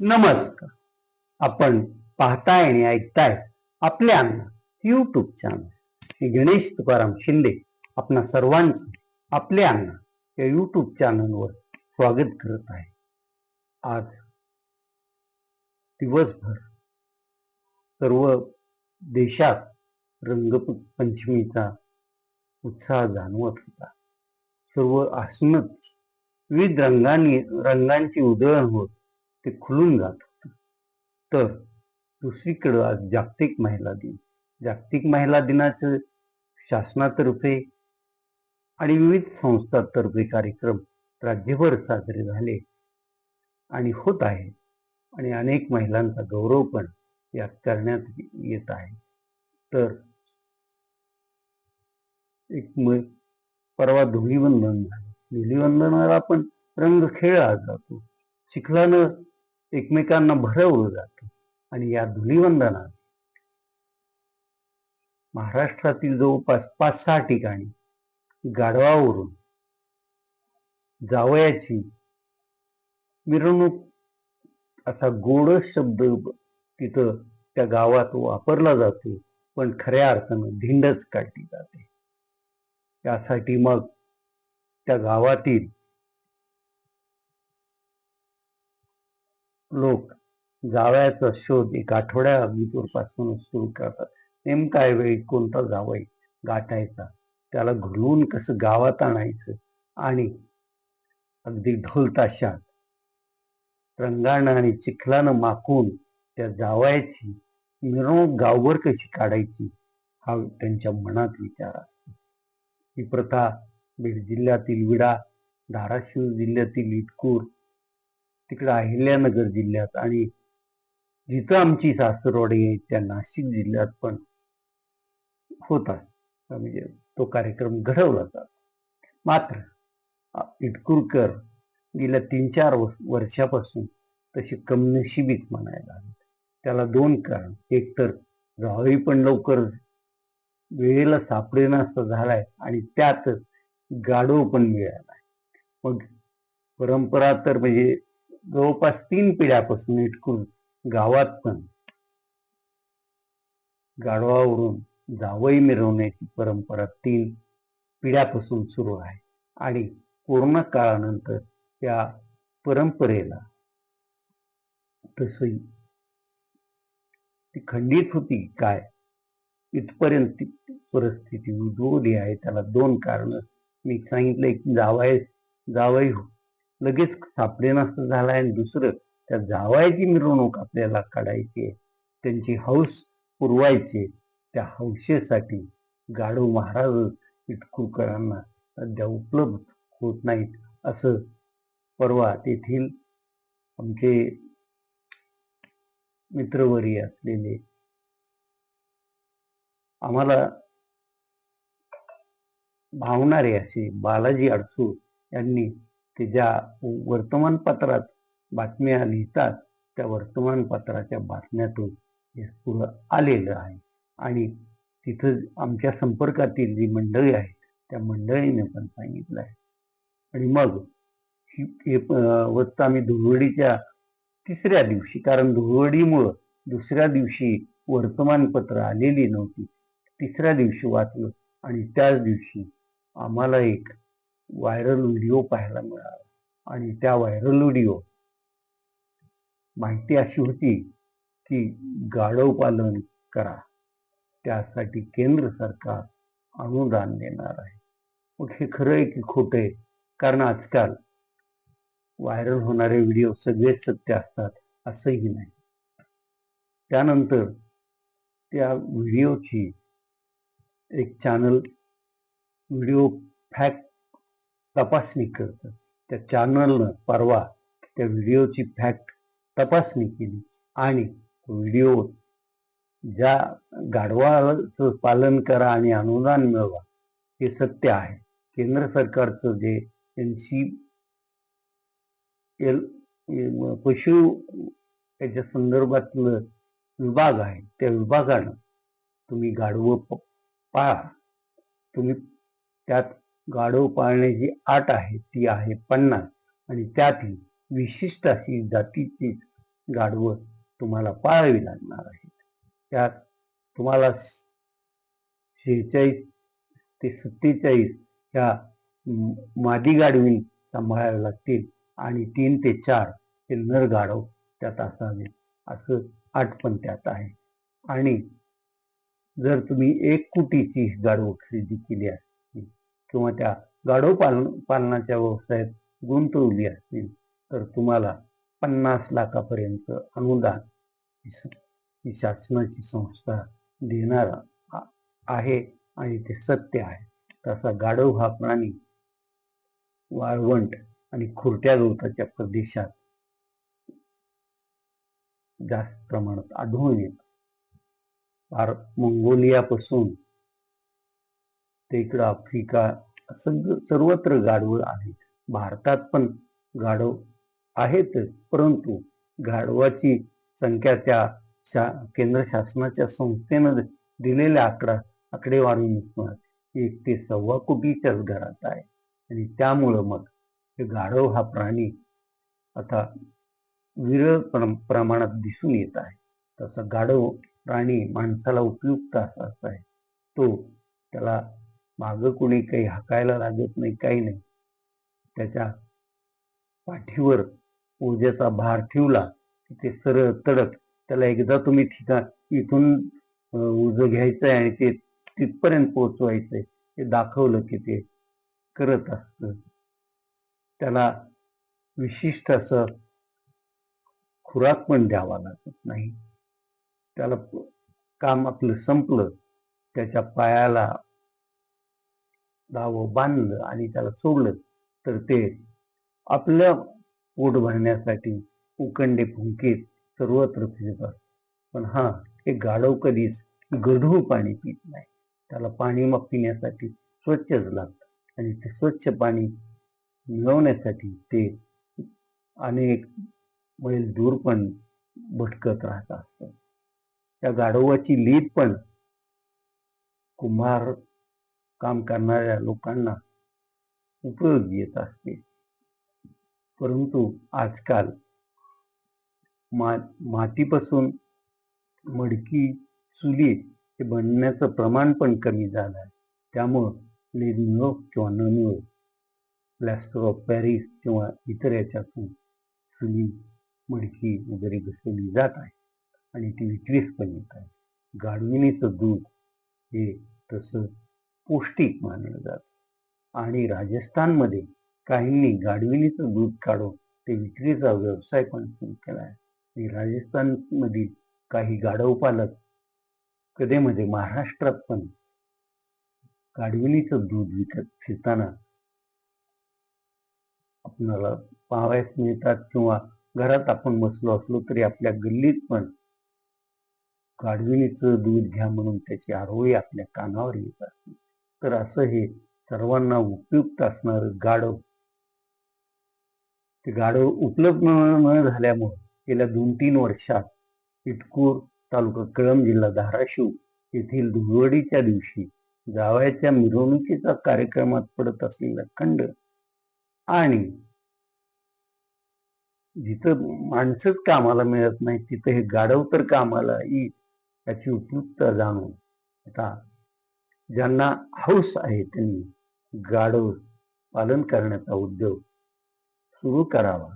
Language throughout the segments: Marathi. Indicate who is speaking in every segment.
Speaker 1: नमस्कार. आपण पाहताय आणि ऐकताय आपल्या अण्णा युट्यूब चॅनल. मी गणेश तुकाराम शिंदे आपणा सर्वांचं आपल्या अण्णा या युट्यूब चॅनलवर स्वागत करत आहे. आज दिवसभर सर्व देशात रंगपंचमीचा उत्साह जाणवत होता. सर्व आसनच विविध रंगांची उधळण होत ते खुलून जात होतं. तर दुसरीकडे आज जागतिक महिला दिन. जागतिक महिला दिनाचं शासनातर्फे आणि विविध संस्थांतर्फे कार्यक्रम राज्यभर साजरे झाले आणि होत आहे आणि अनेक महिलांचा गौरव पण यात करण्यात येत आहे. तर परवा धुलीवंदन झाले. धुलीवंदनाला पण रंग खेळला जातो, चिखलानं एकमेकांना भरवलं जातं आणि या धुलीवंदनात महाराष्ट्रातील जवळपास 5-6 ठिकाणी गाढवावरून जावयाची मिरवणूक असा गोड शब्द तिथं त्या गावात वापरला जातो, पण खऱ्या अर्थानं धिंडच काढली जाते. त्यासाठी मग त्या गावातील लोक जावयाचा शोध एक आठवड्या अगोदरपासून सुरू करतात. नेमका वेळी कोणता जावई गाठायचा, त्याला घुलवून कसं गावात आणायचं आणि अगदी ढोल ताशात रंगानं आणि चिखलानं माखून त्या जावयाची मिरवणूक गावभर कशी काढायची हा त्यांच्या मनात विचार असतो. ही प्रथा बीड जिल्ह्यातील विडा, धाराशिव जिल्ह्यातील इटकूर, तिकडे अहिल्यानगर जिल्ह्यात आणि जिथं आमची सासरवाडी आहे त्या नाशिक जिल्ह्यात पण होत असत. म्हणजे तो कार्यक्रम घडवला जातो. मात्र इटकूरकर गेल्या 3-4 वर्षापासून तशी कमनशिबीच म्हणायला हवी. त्याला 2 कारण. एक तर जावई पण लवकर वेळेला सापडेनासा झालाय आणि त्यात गाढव पण मिळालाय. मग परंपरा तर म्हणजे जवळपास 3 पिढ्यापासून इटकूर गावात पण गाढवावरून जावई मिरवण्याची परंपरा 3 पिढ्यापासून सुरू आहे आणि कोरोना काळानंतर त्या परंपरेला तसही ती खंडित होती काय इथपर्यंत परिस्थिती उद्भवली आहे. त्याला 2 कारण मी सांगितलंय की जावई लगेच सापडेनासं झालाय आणि दुसरं त्या जावयाची मिरवणूक आपल्याला काढायची आहे, त्यांची हौस पुरवायची. त्या हौशेसाठी गाढव महाराज इटकूरकरांना सध्या उपलब्ध होत नाहीत असं परवा तेथील आमचे मित्रवर्य असलेले आम्हाला भावणारे असे बालाजी अडसूळ यांनी ते ज्या वर्तमानपत्रात बातम्या लिहितात त्या वर्तमानपत्राच्या बातम्यातून हे पुढं आलेलं आहे आणि तिथं आमच्या संपर्कातील जी मंडळी आहेत त्या मंडळीने पण सांगितलं आहे. आणि मग हे वस्त आम्ही धुळवडीच्या 3ऱ्या दिवशी, कारण धुळवडीमुळं दुसऱ्या दिवशी वर्तमानपत्र आलेली नव्हती, 3ऱ्या दिवशी वाचलं आणि त्याच दिवशी आम्हाला एक व्हायरल व्हिडिओ पाहायला मिळाला आणि त्या व्हायरल व्हिडिओ माहिती अशी होती की गाढव पालन करा, त्यासाठी केंद्र सरकार अनुदान देणार आहे. मग हे खरं आहे की खोटं आहे? कारण आजकाल व्हायरल होणारे व्हिडिओ सगळेच सत्य असतात असंही नाही. त्यानंतर त्या व्हिडिओची एक चॅनल व्हिडिओ फॅक्ट तपासणी करतं. त्या चॅनलनं परवा त्या व्हिडिओची फॅक्ट तपासणी केली आणि व्हिडिओ ज्या गाढवाचं पालन करा आणि अनुदान मिळवा हे सत्य आहे. केंद्र सरकारचं जे पशु याच्या संदर्भातलं विभाग आहे त्या विभागानं तुम्ही गाढवं पाळा. तुम्ही त्यात गाढव पाळण्याची अट आहे ती आहे 50 आणि त्यातील विशिष्ट अशी जातीची गाढवं तुम्हाला पाळावी लागणार आहेत. त्यात तुम्हाला 46 ते 47 ह्या मादी गाढवी सांभाळाव्या लागतील आणि 3 ते 4 हे नर गाढव त्यात असावे, असं अट पण त्यात आहे. आणि जर तुम्ही 1 कोटीची गाढवं खरेदी केली असतील किंवा त्या गाढव पालनाच्या व्यवसायात गुंतवली असतील तर तुम्हाला 50 लाखापर्यंत अनुदान ही शासनाची संस्था देणार आहे आणि ते सत्य आहे. तसा गाढव हा प्राणी वाळवंट आणि खुरट्या गवताच्या प्रदेशात जास्त प्रमाणात आढळून येतो. मंगोलियापासून ते इकडं आफ्रिका सर्वत्र गाढवं आहेत. भारतात पण गाढव आहेत, परंतु गाढवाची संख्या त्या केंद्र शासनाच्या संस्थेनं दिलेल्या आकडेवारीनुसार 1 ते 1.25 कोटीच्याच घरात आहे. आणि त्यामुळं मग हे गाढव हा प्राणी आता विरळ प्रमाणात दिसून येत आहे. तसा गाढव प्राणी माणसाला उपयुक्त असा आहे. त्याला मागं कोणी काही हाकायला लागत नाही, काही नाही. त्याच्या पाठीवर ओझ्याचा भार ठेवला की ते सरळ तडक. त्याला एकदा तुम्ही इथून ओझं घ्यायचंय आणि ते तिथपर्यंत पोहोचवायचंय ते दाखवलं की ते करत असत. त्याला विशिष्ट असं खुराक पण द्यावा लागत नाही. त्याला काम आपलं संपलं, त्याच्या पायाला दाव बांधलं आणि त्याला सोडलं तर ते आपलं पोट भरण्यासाठी उकंडे फुंकीत सर्वत्र फिरत असत. पण हे गाढव कधीच गढूळ पाणी पित नाही. त्याला पाणी पिण्यासाठी स्वच्छच लागतं आणि ते स्वच्छ पाणी मिळवण्यासाठी ते अनेक मैल दूर पण भटकत राहत असत. त्या गाढवाची लीद पण कुंभार काम करणाऱ्या लोकांना उपयोगी येत असते. परंतु आजकाल मातीपासून मडकी चुली हे बनण्याचं प्रमाण पण कमी झालं आहे. त्यामुळं लीद मिळो किंवा न मिळो, प्लॅस्टर ऑफ पॅरिस किंवा इतर याच्यातून चुली मडकी वगैरे घसरली जात आहे आणि ती विक्रीस पण येत आहे. गाढविणीचं दूध हे तसं पौष्टिक मानलं जातं आणि राजस्थानमध्ये काहींनी गाढविणीचं दूध काढून ते विक्रीचा व्यवसाय पण सुरू केला आहे. आणि राजस्थानमधील काही गाढव पालक कधी मध्ये महाराष्ट्रात पण गाढविणीचं दूध विकत फिरताना आपल्याला पाहावयास मिळतात किंवा घरात आपण बसलो असलो तरी आपल्या गल्लीत पण गाढविणीचं दूध घ्या म्हणून त्याची आरोळी आपल्या कानावर येत असते. तर असं हे सर्वांना उपयुक्त असणार गाढव, ते गाढव उपलब्ध न झाल्यामुळे गेल्या 2-3 वर्षात इटकूर तालुका कळंब जिल्हा धाराशिव येथील धुळवडीच्या दिवशी जावयाच्या मिरवणुकीचा कार्यक्रमात पडत असलेला खंड आणि जिथं माणसंच कामाला मिळत नाही तिथं हे गाढव तर कामाला येईल याची उपयुक्तता जाणून आता ज्यांना हौस आहे त्यांनी गाढव पालन करण्याचा उद्योग सुरू करावा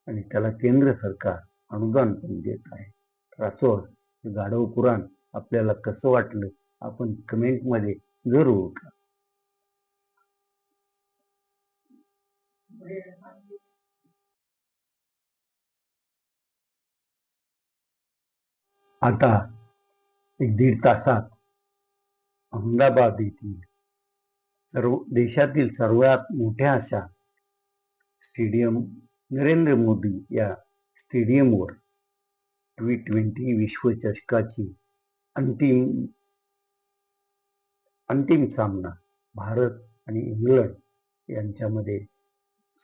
Speaker 1: आणि त्याला केंद्र सरकार अनुदान पण देत आहे. तर असं गाढव पुराण आपल्याला कसं वाटलं आपण कमेंट मध्ये जरूर करा. आता 1-1.5 तासात अहमदाबाद येथील देशातील सर्वात मोठ्या अशा स्टेडियम नरेंद्र मोदी या स्टेडियमवर T20 विश्वचषकाची अंतिम सामना भारत आणि इंग्लंड यांच्यामध्ये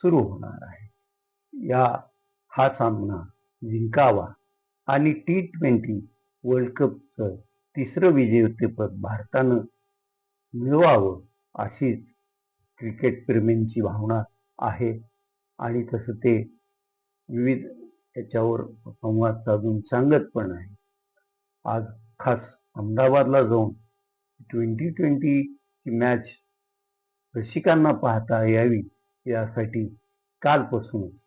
Speaker 1: सुरू होणार आहे. हा सामना जिंकावा आणि T20 वर्ल्ड कपचं 3रं विजेतेपद भारतानं मिळवावं अशीच क्रिकेट प्रेमींची भावना आहे आणि तसं ते विविध त्याच्यावर संवाद साधून सांगत पण आहे. आज खास अहमदाबादला जाऊन 2020 ची मॅच रसिकांना पाहता यावी यासाठी कालपासूनच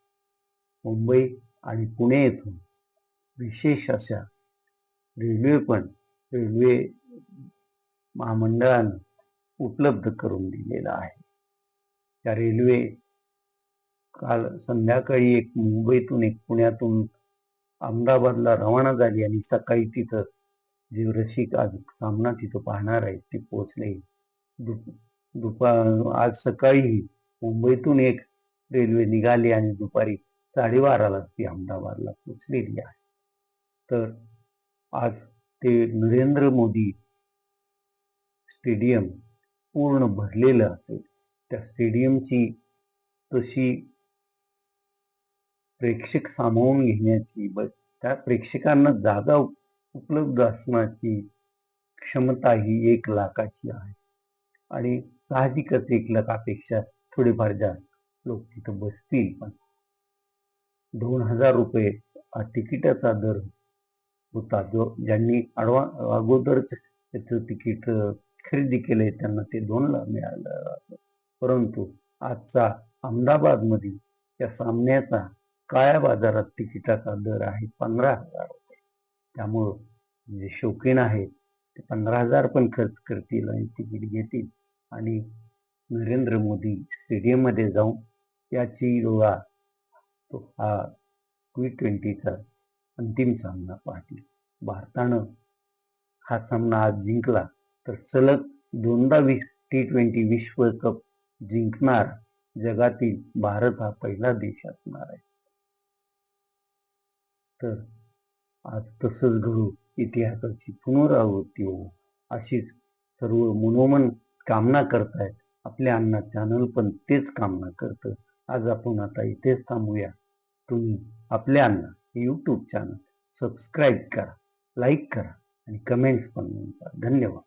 Speaker 1: मुंबई आणि पुणे येथून विशेष अशा रेल्वे महामंडळानं उपलब्ध करून दिलेला आहे. त्या रेल्वे काल संध्याकाळी एक मुंबईतून एक पुण्यातून अहमदाबादला रवाना झाली आणि सकाळी तिथं जे रसिक आज सामना तिथं पाहणार आहेत ते पोहोचले. आज सकाळी मुंबईतून एक रेल्वे निघाली आणि दुपारी 12:30ला ती अहमदाबादला पोहोचलेली आहे. तर आज ते नरेंद्र मोदी स्टेडियम पूर्ण भरलेलं असेल. त्या स्टेडियमची तशी प्रेक्षक सामावून घेण्याची त्या प्रेक्षकांना जागा उपलब्ध असण्याची क्षमता ही 1 लाखाची आहे आणि साहजिकच 1 लाखापेक्षा थोडेफार जास्त लोक तिथं बसतील. पण 2,000 रुपये तिकिटाचा दर होता. ज्यांनी अगोदरच त्याचं तिकीट खरेदी केले त्यांना ते 2ला मिळालं. परंतु आजचा अहमदाबादमधील त्या सामन्याचा काळ्या बाजारात तिकिटाचा दर आहे 15,000 रुपये. त्यामुळं जे शौकीन आहेत ते 15,000 पण खर्च करतील आणि तिकीट घेतील आणि नरेंद्र मोदी स्टेडियम मध्ये जाऊन याची हा T20चा अंतिम सामना पाहतील. भारतानं हा सामना आज जिंकला तर सलग 2दा T20 विश्वकप जिंकणार जगातील भारत हा पहिला देश असणार आहे. तर आज तसंच घडू, इतिहासाची पुनरावृत्ती होऊ अशीच सर्व मनोमन कामना करतायत. आपल्या अण्णा चॅनल पण तेच कामना करतं. आज आपण आता इथेच थांबूया. तुम्ही आपल्या अण्णा YouTube चॅनल सबस्क्राईब करा, लाईक करा आणि कमेंट्स पण करा. धन्यवाद.